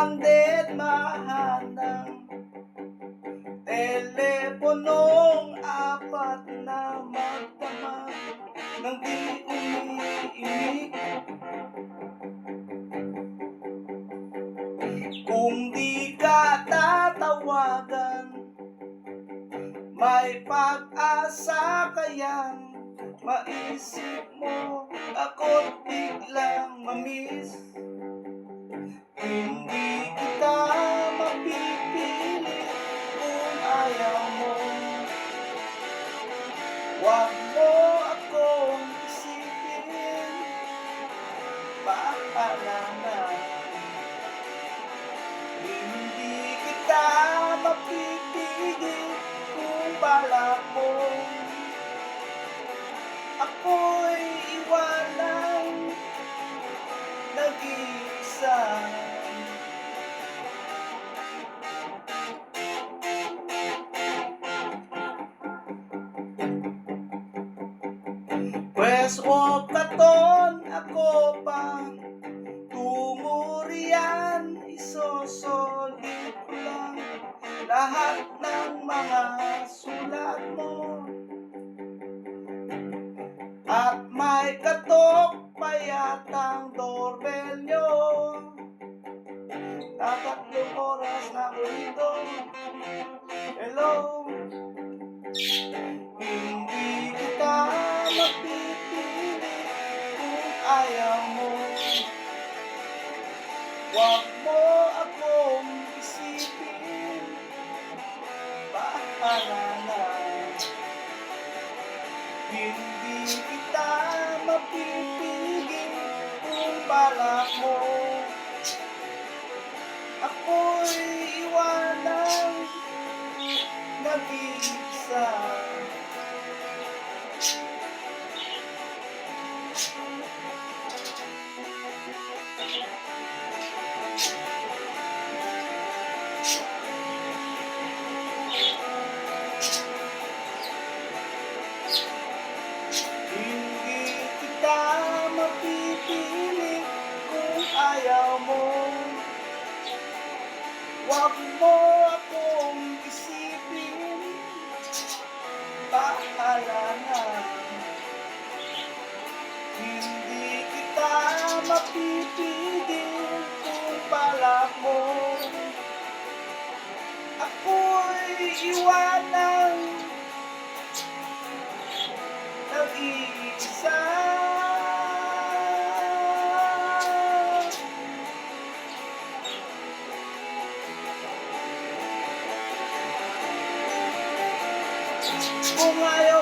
ang dedmahan ng teleponong apat na magdamag nang di umiimik. Kung di ka tatawagan, may pag-asa kayang maisip mo ako't biglang mamiss. Hindi kita mapipilit kung ayaw mo. Huwag mo akong isipin, bahala na. Hindi kita mapipigil kung balak mo ako'y iwanan nag-iisa. Pwes o katon ako pa tungo riyan, isosolid ko lang lahat ng mga sulat mo. At may katok pa yatang doorbell nyo, tatatlong oras na ko dito. Hello. Hindi kita mapipilit kung ayaw mo. Huwag mo akong isipin, bahala na. Hindi kita mapipigil kung balak mo ako'y iwanan nag-iisa. Hindi kita mapipilit kung ayaw mo. Huwag mo akong isipin, bahala na. Hindi kita mapipigil kung balak mo ako'y iwanan nag-iisa. Kung ayaw